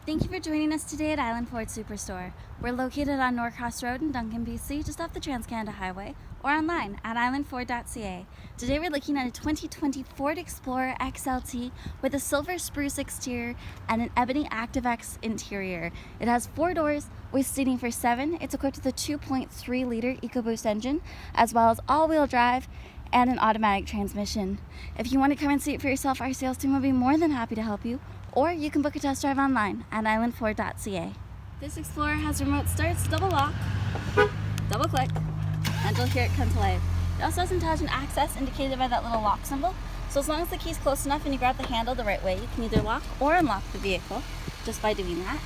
Thank you for joining us today at Island Ford Superstore. We're located on Norcross Road in Duncan, BC, just off the Trans-Canada Highway, or online at islandford.ca. Today we're looking at a 2020 Ford Explorer XLT with a silver spruce exterior and an ebony ActiveX interior. It has 4 doors with seating for 7. It's equipped with a 2.3-liter EcoBoost engine, as well as all-wheel drive and an automatic transmission. If you want to come and see it for yourself, our sales team will be more than happy to help you, or you can book a test drive online at islandford.ca. This Explorer has remote starts, double lock, double click, and you'll hear it come to life. It also has intelligent access indicated by that little lock symbol, so as long as the key's close enough and you grab the handle the right way, you can either lock or unlock the vehicle just by doing that.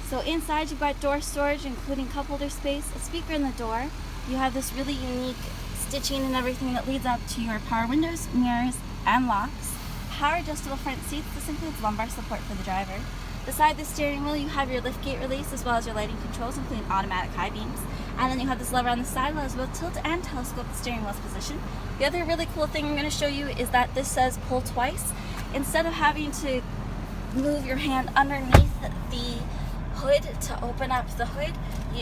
So inside you've got door storage, including cup holder space, a speaker in the door. You have this really unique stitching and everything that leads up to your power windows, mirrors, and locks. Power adjustable front seats. This includes lumbar support for the driver. Beside the steering wheel, you have your liftgate release as well as your lighting controls, including automatic high beams. And then you have this lever on the side that will tilt and telescope the steering wheel's position. The other really cool thing I'm going to show you is that this says pull twice. Instead of having to move your hand underneath the hood to open up the hood,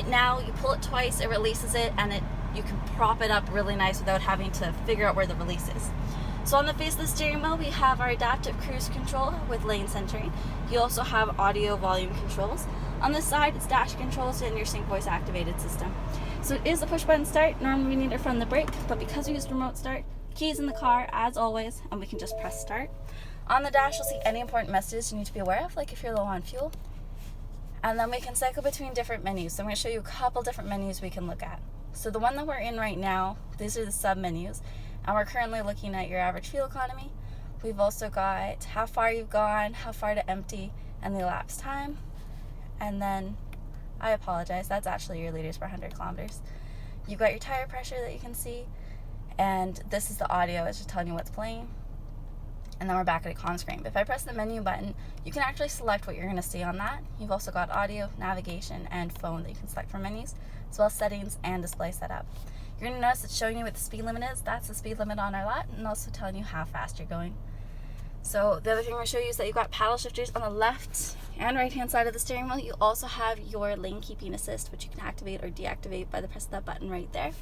now you pull it twice, it releases it, and you can prop it up really nice without having to figure out where the release is. So on the face of the steering wheel, we have our adaptive cruise control with lane centering. You also have audio volume controls. On the side, it's dash controls and your sync voice activated system. So it is a push button start. Normally we need it from the brake, but because we used remote start, keys in the car as always, and we can just press start. On the dash, you'll see any important messages you need to be aware of, like if you're low on fuel. And then we can cycle between different menus. So I'm going to show you a couple different menus we can look at. So the one that we're in right now, these are the sub menus. And we're currently looking at your average fuel economy. We've also got how far you've gone, how far to empty, and the elapsed time. And then, I apologize, that's actually your liters per 100 kilometers. You've got your tire pressure that you can see, and this is the audio, it's just telling you what's playing. And then we're back at a econ screen. But if I press the menu button, you can actually select what you're going to see on that. You've also got audio, navigation, and phone that you can select from menus, as well as settings and display setup. You're going to notice it's showing you what the speed limit is. That's the speed limit on our lot, and also telling you how fast you're going. So the other thing I'm going to show you is that you've got paddle shifters on the left and right hand side of the steering wheel. You also have your lane keeping assist, which you can activate or deactivate by the press of that button right there.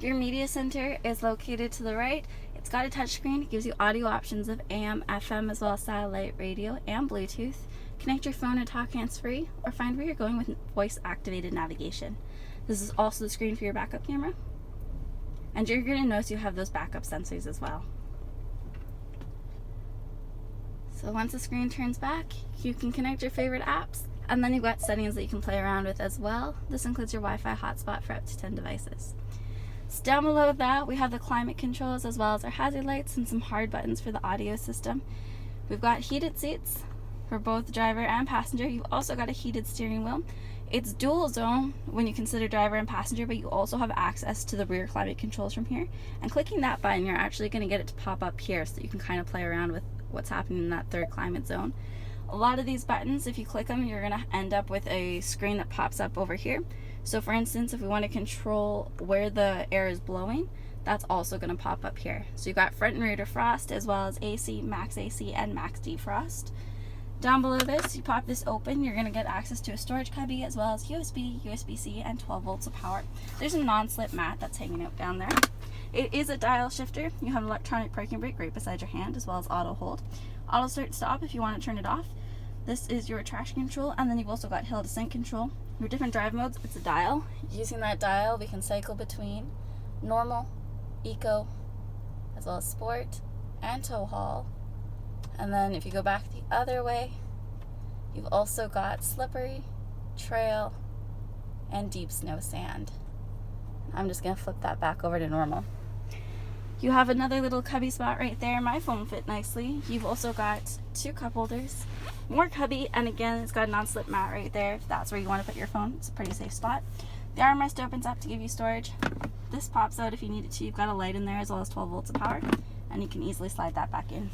Your media center is located to the right. It's got a touchscreen. It gives you audio options of AM, FM, as well as satellite radio and Bluetooth. Connect your phone and talk hands-free, or find where you're going with voice-activated navigation. This is also the screen for your backup camera. And you're going to notice you have those backup sensors as well. So once the screen turns back, you can connect your favorite apps, and then you've got settings that you can play around with as well. This includes your Wi-Fi hotspot for up to 10 devices. So down below that, we have the climate controls as well as our hazard lights and some hard buttons for the audio system. We've got heated seats for both driver and passenger. You've also got a heated steering wheel. It's dual zone when you consider driver and passenger, but you also have access to the rear climate controls from here. And clicking that button, you're actually going to get it to pop up here so that you can kind of play around with what's happening in that third climate zone. A lot of these buttons, if you click them, you're going to end up with a screen that pops up over here. So for instance, if we want to control where the air is blowing, that's also going to pop up here. So you've got front and rear defrost, as well as AC, max AC, and max defrost. Down below this, you pop this open, you're going to get access to a storage cubby, as well as USB, USB-C, and 12 volts of power. There's a non-slip mat that's hanging out down there. It is a dial shifter. You have an electronic parking brake right beside your hand, as well as auto hold. Auto start stop if you want to turn it off. This is your traction control, and then you've also got hill descent control. Your different drive modes, it's a dial. Using that dial, we can cycle between normal, eco, as well as sport, and tow haul. And then if you go back the other way, you've also got slippery, trail, and deep snow sand. I'm just going to flip that back over to normal. You have another little cubby spot right there. My phone fit nicely. You've also got 2 cup holders, more cubby, and again, it's got a non-slip mat right there. If that's where you want to put your phone, it's a pretty safe spot. The armrest opens up to give you storage. This pops out if you need it to. You've got a light in there as well as 12 volts of power, and you can easily slide that back in.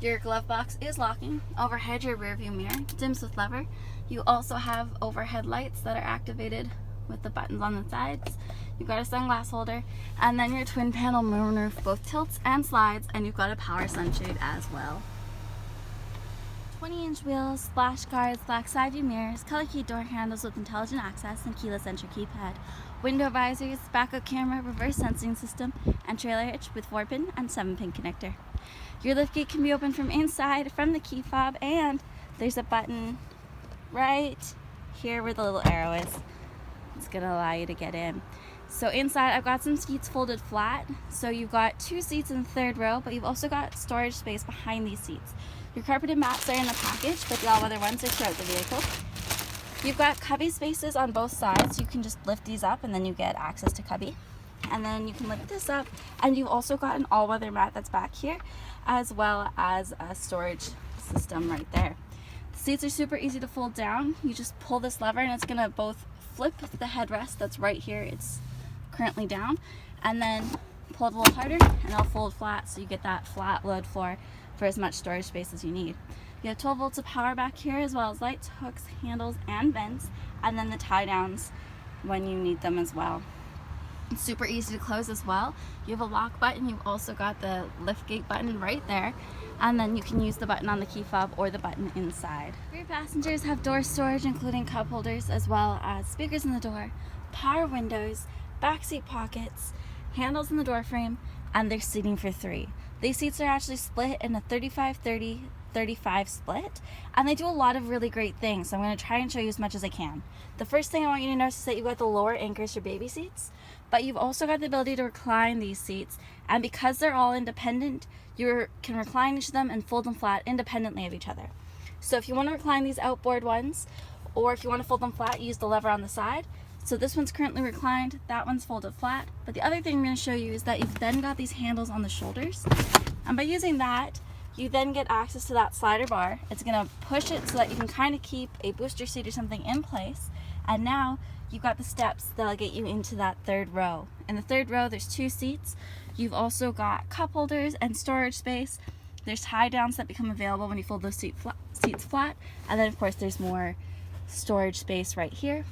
Your glove box is locking. Overhead, your rear view mirror dims with lever. You also have overhead lights that are activated with the buttons on the sides. You've got a sunglass holder, and then your twin panel moonroof both tilts and slides, and you've got a power sunshade as well. 20-inch wheels, splash guards, black side view mirrors, color key door handles with intelligent access and keyless entry keypad, window visors, backup camera, reverse sensing system, and trailer hitch with 4-pin and 7-pin connector. Your liftgate can be opened from inside, from the key fob, and there's a button right here where the little arrow is. It's going to allow you to get in. So inside I've got some seats folded flat, so you've got 2 seats in the 3rd row, but you've also got storage space behind these seats. Your carpeted mats are in the package, but the all-weather ones are throughout the vehicle. You've got cubby spaces on both sides. You can just lift these up and then you get access to cubby. And then you can lift this up, and you've also got an all-weather mat that's back here, as well as a storage system right there. The seats are super easy to fold down. You just pull this lever and it's going to both flip the headrest that's right here. It's currently down, and then pull it a little harder and it'll fold flat, so you get that flat load floor for as much storage space as you need. You have 12 volts of power back here, as well as lights, hooks, handles, and vents, and then the tie downs when you need them as well. It's super easy to close as well. You have a lock button. You've also got the lift gate button right there, and then you can use the button on the key fob or the button inside. Rear passengers have door storage, including cup holders, as well as speakers in the door, power windows, backseat pockets, handles in the door frame, and there's seating for 3. These seats are actually split in a 35-30-35 split, and they do a lot of really great things, so I'm going to try and show you as much as I can. The first thing I want you to notice is that you've got the lower anchors for baby seats, but you've also got the ability to recline these seats, and because they're all independent, you can recline each of them and fold them flat independently of each other. So if you want to recline these outboard ones, or if you want to fold them flat, use the lever on the side. So this one's currently reclined, that one's folded flat. But the other thing I'm going to show you is that you've then got these handles on the shoulders. And by using that, you then get access to that slider bar. It's going to push it so that you can kind of keep a booster seat or something in place. And now you've got the steps that'll get you into that 3rd row. In the 3rd row, there's 2 seats. You've also got cup holders and storage space. There's tie downs that become available when you fold those seats flat. And then of course there's more storage space right here.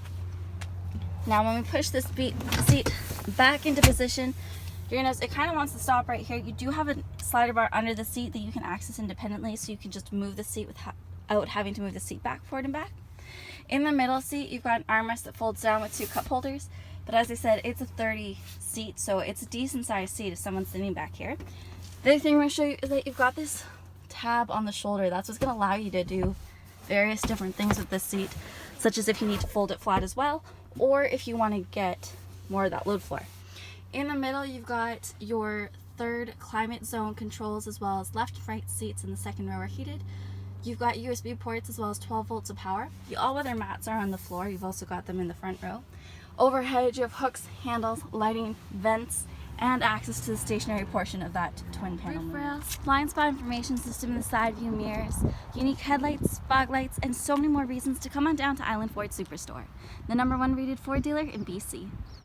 Now when we push this seat back into position, you're gonna notice it kind of wants to stop right here. You do have a slider bar under the seat that you can access independently, so you can just move the seat without having to move the seat back, forward and back. In the middle seat, you've got an armrest that folds down with 2 cup holders, but as I said, it's a 30 seat, so it's a decent sized seat if someone's sitting back here. The other thing I'm going to show you is that you've got this tab on the shoulder. That's what's going to allow you to do various different things with this seat, such as if you need to fold it flat as well, or if you want to get more of that load floor. In the middle, you've got your 3rd climate zone controls, as well as left and right seats in the 2nd row are heated. You've got USB ports as well as 12 volts of power. The all-weather mats are on the floor. You've also got them in the front row. Overhead, you have hooks, handles, lighting, vents, and access to the stationary portion of that twin panel. Roof rails, blind spot information system in the side view mirrors, unique headlights, fog lights, and so many more reasons to come on down to Island Ford Superstore, the #1 rated Ford dealer in BC.